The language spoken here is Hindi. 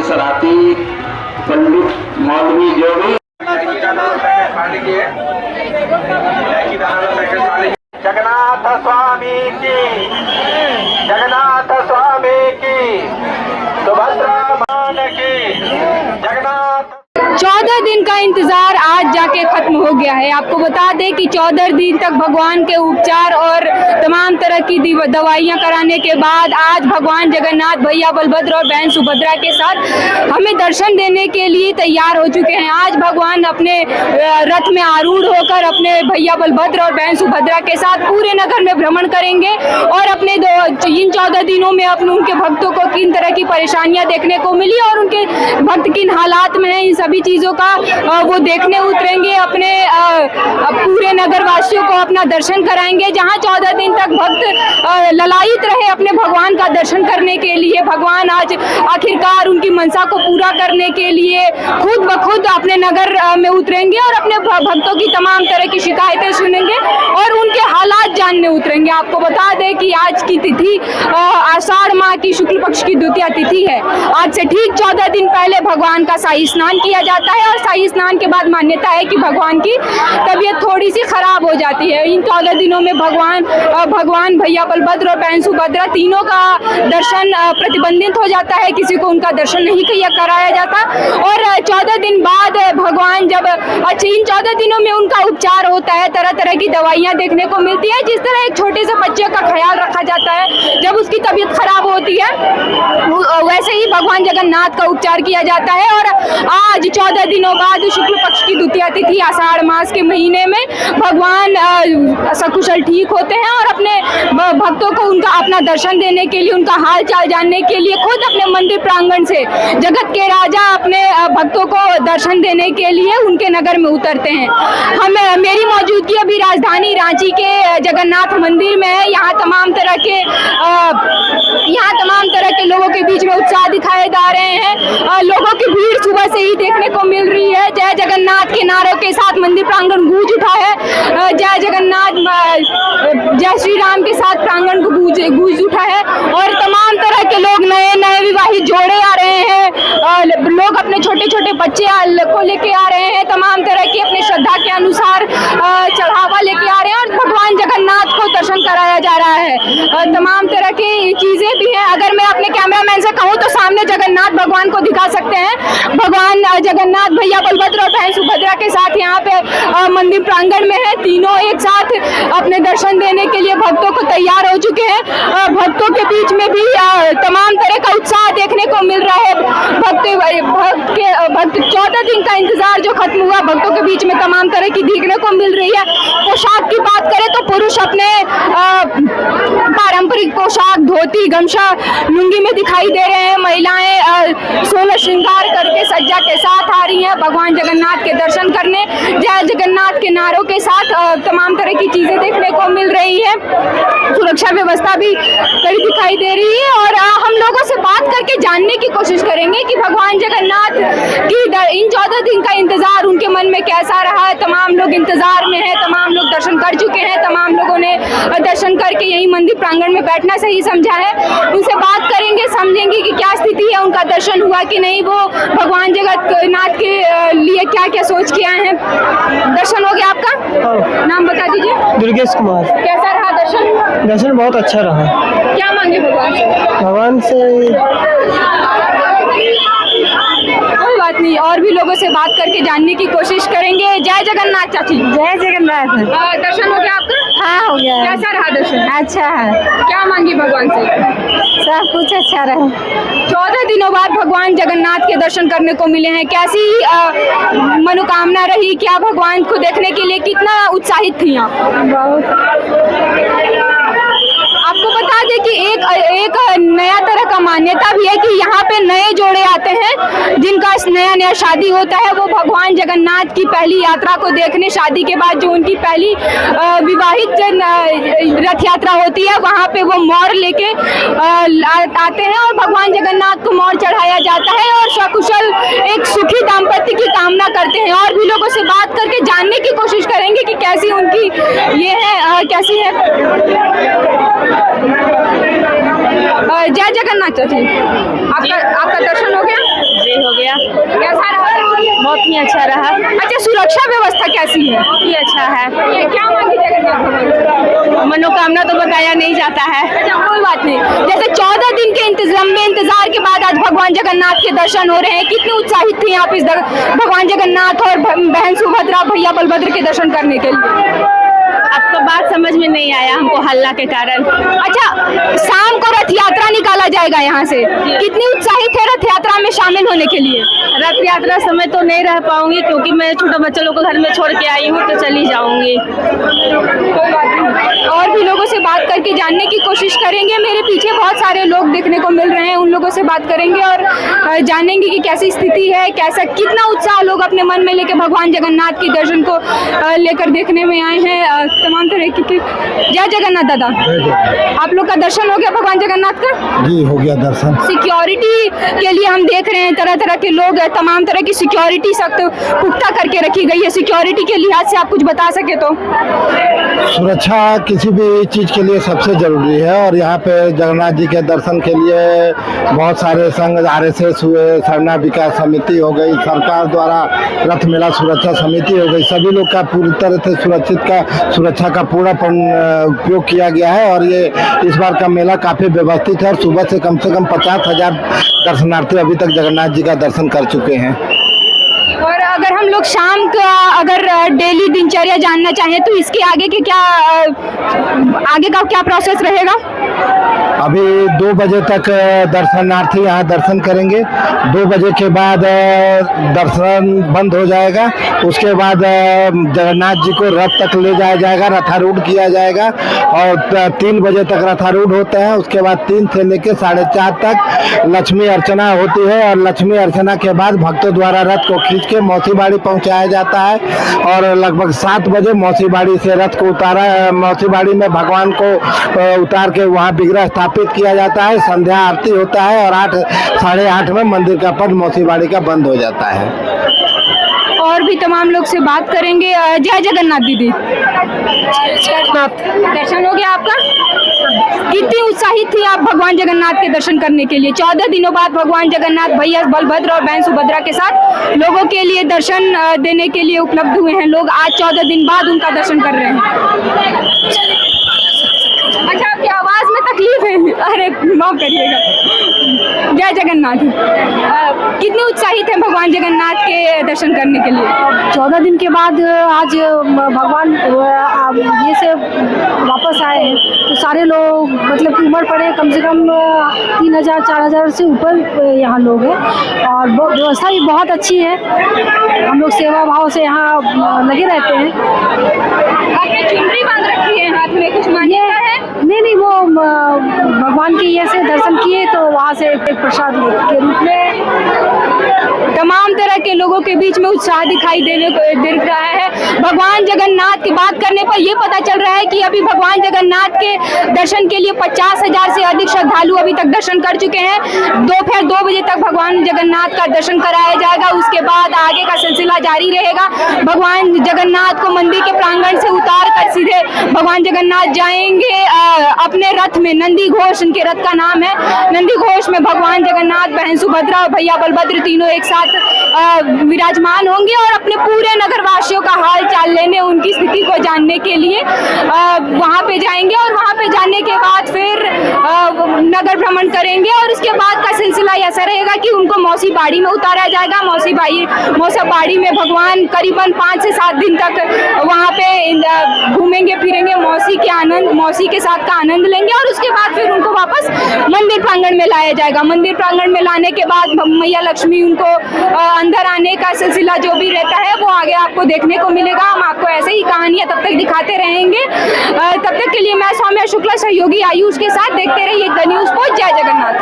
सराती पंडित मौलवी जो भी जगन्नाथ स्वामी की, जगन्नाथ स्वामी की, सुभद्रा मान की, जगन्नाथ। 14 दिन का इंतजार आज जाके खत्म हो गया है। आपको बता दें कि 14 दिन तक भगवान के उपचार और तमाम तरह की दवाइयां कराने के बाद आज भगवान जगन्नाथ भैया बलभद्र और बहन सुभद्रा के साथ हमें दर्शन देने के लिए तैयार हो चुके हैं। आज भगवान अपने रथ में आरूढ़ होकर अपने भैया बलभद्र और बहन सुभद्रा के साथ पूरे नगर में भ्रमण करेंगे और अपने इन 14 दिनों में उनके भक्तों को किन तरह की परेशानियां देखने को मिली और उनके भक्त किन हालात में हैं, इन सभी चीजों का वो देखने उतरेंगे। अपने पूरे नगर वासियों को अपना दर्शन कराएंगे। जहां 14 दिन तक भक्त ललायित रहे अपने भगवान का दर्शन करने के लिए, भगवान आज आखिरकार उनकी मनसा को पूरा करने के लिए खुद ब खुद अपने नगर में उतरेंगे और अपने भक्तों की तमाम तरह की शिकायतें सुनेंगे और उनके हालात जानने उतरेंगे। आपको बता दें कि आज की तिथि आषाढ़ माह की शुक्ल पक्ष की द्वितीया तिथि है। आज से ठीक 14 दिन पहले भगवान का शाही स्नान किया जाता है और शाही स्नान के बाद मान्यता है कि भगवान की तबीयत थोड़ी सी खराब हो जाती है। इन 14 दिनों में भगवान भैया बलभद्र और बहन सुभद्रा तीनों का दर्शन प्रतिबंधित हो जाता है, किसी को उनका दर्शन नहीं कराया जाता। और 14 दिन बाद भगवान जब इन 14 दिनों में उनका उपचार होता है, तरह तरह की दवाइयाँ देखने को मिलती है। जिस तरह एक छोटे से बच्चे का ख्याल रखा जाता है जब उसकी तबीयत खराब होती है, वैसे ही भगवान जगन्नाथ का उपचार किया जाता है। और आज 14 दिनों बाद शुक्ल पक्ष की द्वितीया तिथि आषाढ़ मास के महीने में भगवान सकुशल ठीक होते हैं और अपने भक्तों को उनका अपना दर्शन देने के लिए, उनका हाल चाल जानने के लिए खुद अपने मंदिर प्रांगण से जगत के राजा अपने भक्तों को दर्शन देने के लिए उनके नगर में उतरते हैं। मेरी मौजूदगी अभी राजधानी रांची के जगन्नाथ मंदिर में है। यहाँ तमाम तरह के लोगों के बीच में उत्साह दिखाए जा रहे हैं। लोगों की भीड़ सुबह से ही देखने को मिल रही है। जय जगन्नाथ के नारों के साथ मंदिर प्रांगण गूंज उठा है। जय जगन्नाथ, जय श्री राम के साथ प्रांगण को गूंज उठा है और तमाम तरह के लोग, नए विवाहित जोड़े आ रहे हैं, लोग अपने छोटे छोटे बच्चे को लेके आ रहे हैं, तमाम तरह की अपनी श्रद्धा के अनुसार चढ़ावा लेके आ रहे हैं और भगवान जगन्नाथ को दर्शन कराया जा रहा है। तमाम तरह की चीजें भी हैं। अगर मैं अपने कैमरामैन से कहूँ तो सामने जगन्नाथ भगवान को दिखा सकते हैं। भगवान जगन्नाथ भैया बलभद्र और बहन सुभद्रा के साथ यहाँ पे मंदिर प्रांगण में है। तीनों एक साथ अपने दर्शन देने के लिए भक्तों को तैयार हो चुके हैं। भक्तों के बीच में भी तमाम तरह का उत्साह देखने को मिल रहा है। भक्त 14 दिन का इंतजार जो खत्म हुआ, भक्तों के बीच में तमाम तरह की देखने को मिल रही है। पोशाक की बात करें तो पुरुष अपने पारंपरिक पोशाक धोती गमछा लुंगी में दिखाई दे रहे हैं। महिलाएं सोलह श्रृंगार करके सज्जा के साथ आ रही हैं भगवान जगन्नाथ के दर्शन करने। जय जगन्नाथ के नारों के साथ तमाम तरह की चीजें देखने को मिल रही है। सुरक्षा व्यवस्था भी कड़ी दिखाई दे रही है और हम लोगों से बात करके जानने की कोशिश करेंगे कि भगवान जगन्नाथ की इन 14 दिन का इंतजार उनके मन में कैसा रहा है। तमाम लोग इंतजार में हैं, तमाम लोग दर्शन कर चुके हैं, तमाम लोगों ने दर्शन करके यही मंदिर प्रांगण में बैठना सही समझा है। उनसे बात करेंगे, समझेंगे कि क्या स्थिति है, उनका दर्शन हुआ कि नहीं, वो भगवान जगन्नाथ के लिए क्या क्या सोच के आए हैं। दर्शन हो गया आपका? नाम बता दीजिए। दुर्गेश कुमार। कैसा रहा दर्शन? दर्शन बहुत अच्छा रहा। क्या मांगे भगवान से? कोई बात नहीं, और भी लोगों से बात करके जानने की कोशिश करेंगे। जय जगन्नाथ चाची। जय जगन्नाथ। दर्शन हो गया आपका? हाँ हो गया। कैसा रहा दर्शन? अच्छा है। क्या मांगी भगवान से? सब कुछ अच्छा रहा। 14 दिनों बाद भगवान जगन्नाथ के दर्शन करने को मिले हैं। कैसी मनोकामना रही? क्या भगवान को देखने के लिए कितना उत्साहित थी आप? आपको बता दें कि एक नया तरह का मान्यता भी है कि यहाँ पे नए जोड़े आते हैं जिनका नया शादी होता है। वो भगवान जगन्नाथ की पहली यात्रा को देखने, शादी के बाद जो उनकी पहली विवाहित रथ यात्रा होती है, वहाँ पे वो मोर लेके आते हैं और भगवान जगन्नाथ को मोर चढ़ाया जाता है और सकुशल एक सुखी दाम्पत्य की कामना करते हैं। और भी लोगों से बात करके जानने की कोशिश करेंगे कि कैसी उनकी ये है, कैसी है। जय जगन्नाथ चाची। आपका दर्शन हो गया? बहुत ही अच्छा रहा। अच्छा, सुरक्षा व्यवस्था कैसी है? बहुत ही अच्छा है। ये क्या मांगी जगन्नाथ भगवान से? मनोकामना तो बताया नहीं जाता है। अच्छा, कोई बात नहीं। जैसे 14 दिन के लंबे इंतजार के बाद आज भगवान जगन्नाथ के दर्शन हो रहे हैं, कितनी उत्साहित थी आप इस भगवान जगन्नाथ और बहन सुभद्रा भैया बलभद्र के दर्शन करने के लिए? अब तो बात समझ में नहीं आया हमको हल्ला के कारण। अच्छा, शाम को रथ यात्रा निकाला जाएगा यहाँ से, कितनी उत्साहित है रथ यात्रा में शामिल होने के लिए? रथ यात्रा समय तो नहीं रह पाऊंगी क्योंकि मैं छोटे बच्चे लोग को घर में छोड़ के आई हूँ, तो चली जाऊंगी। कोई बात नहीं, और भी लोगों से बात करके जानने की कोशिश करेंगे। मेरे पीछे बहुत सारे लोग देखने को मिल रहे हैं, उन लोगों से बात करेंगे और जानेंगे कि कैसी स्थिति है, कैसा कितना उत्साह लोग अपने मन में लेके भगवान जगन्नाथ के दर्शन को लेकर देखने में आए हैं। तमाम तरह की जय जगन्नाथ। दादा, आप लोग का दर्शन हो गया भगवान जगन्नाथ का? जी हो गया दर्शन। सिक्योरिटी के लिए हम देख रहे हैं तरह तरह के लोग, तमाम तरह की सिक्योरिटी सख्त पुख्ता करके रखी गई है। सिक्योरिटी के लिहाज से आप कुछ बता सके तो? सुरक्षा किसी भी चीज़ के लिए सबसे ज़रूरी है और यहाँ पे जगन्नाथ जी के दर्शन के लिए बहुत सारे संघ, RSS हुए, सरना विकास समिति हो गई, सरकार द्वारा रथ मेला सुरक्षा समिति हो गई, सभी लोग का पूरी तरह से सुरक्षा का पूरा उपयोग किया गया है। और ये इस बार का मेला काफ़ी व्यवस्थित है और सुबह से कम 50,000 दर्शनार्थी अभी तक जगन्नाथ जी का दर्शन कर चुके हैं। और अगर हम लोग शाम का अगर डेली दिनचर्या जानना चाहें तो इसके आगे के आगे का क्या प्रोसेस रहेगा? अभी 2 बजे तक दर्शनार्थी यहाँ दर्शन करेंगे। 2 बजे के बाद दर्शन बंद हो जाएगा। उसके बाद जगन्नाथ जी को रथ तक ले जाया जाएगा, रथारूढ़ किया जाएगा और 3 बजे तक रथारूढ़ होते हैं। उसके बाद 3 से लेकर 4:30 तक लक्ष्मी अर्चना होती है और लक्ष्मी अर्चना के बाद भक्तों द्वारा रथ को खींच के मौसी बाड़ी पहुँचाया जाता है और लगभग 7 बजे मौसी बाड़ी से रथ को मौसी बाड़ी में भगवान को उतार के वहाँ विग्रह स्थापित किया जाता है। संध्या आरती होता है और 8-8:30 में मंदिर का पट मौसी बाड़ी का बंद हो जाता है। और भी तमाम लोग से बात करेंगे। जय जगन्नाथ दीदी। दर्शन हो गया आपका? कितनी उत्साहित थी आप भगवान जगन्नाथ के दर्शन करने के लिए? 14 दिनों बाद भगवान जगन्नाथ भैया बलभद्र और बहन सुभद्रा के साथ लोगों के लिए दर्शन देने के लिए उपलब्ध हुए हैं। लोग आज 14 दिन बाद उनका दर्शन कर रहे हैं। अच्छा, आपकी आवाज में तकलीफ है? अरे माफ करिएगा। जय जगन्नाथ। कितने उत्साहित हैं भगवान जगन्नाथ के दर्शन करने के लिए? 14 दिन के बाद आज भगवान ये से वापस आए हैं, तो सारे लोग मतलब कि उम्र पड़े कम से कम 3,000-4,000 से ऊपर यहाँ लोग हैं और व्यवस्था भी बहुत अच्छी है। हम लोग सेवा भाव से यहाँ लगे रहते हैं। आपने चुनरी बांध रखी है हाथ में, कुछ मान्यता है? नहीं, वो भगवान के ये से दर्शन किए तो वहाँ से एक प्रसाद के रूप में। तमाम तरह के लोगों के बीच में उत्साह दिखाई दिख रहा है। भगवान जगन्नाथ की बात करने पर यह पता चल रहा है कि अभी भगवान जगन्नाथ के दर्शन के लिए 50,000 से अधिक श्रद्धालु अभी तक दर्शन कर चुके हैं। दोपहर 2 बजे तक भगवान जगन्नाथ का दर्शन कराया जाएगा। उसके बाद आगे का सिलसिला जारी रहेगा। भगवान जगन्नाथ को मंदिर के प्रांगण से उतार कर सीधे भगवान जगन्नाथ जाएंगे अपने रथ में। नंदी घोष उनके रथ का नाम है। नंदी घोष में भगवान जगन्नाथ, बहन सुभद्रा और भैया बलभद्र तीनों एक साथ विराजमान होंगे और अपने पूरे नगर वासियों का हाल चाल लेने, उनकी स्थिति को जानने के लिए वहां पे जाएंगे और वहां पे जाने के बाद फिर नगर भ्रमण करेंगे और उसके बाद का सिलसिला ऐसा रहेगा कि उनको मौसी बाड़ी में उतारा जाएगा। मौसी बाड़ी में भगवान करीबन 5 से 7 दिन तक वहाँ पे घूमेंगे फिरेंगे, मौसी के साथ का आनंद लेंगे और उसके बाद फिर उनको वापस मंदिर प्रांगण में लाया जाएगा। मंदिर प्रांगण में लाने के बाद मैया लक्ष्मी उनको अंदर आने का सिलसिला जो भी रहता है वो आगे आपको देखने को मिलेगा। हम आपको ऐसे ही कहानियां तब तक दिखाते रहेंगे। तब तक के लिए मैं सौम्या शुक्ला सहयोगी आयुष के साथ देखते रहिए द न्यूज़ पोस्ट। जय जगन्नाथ।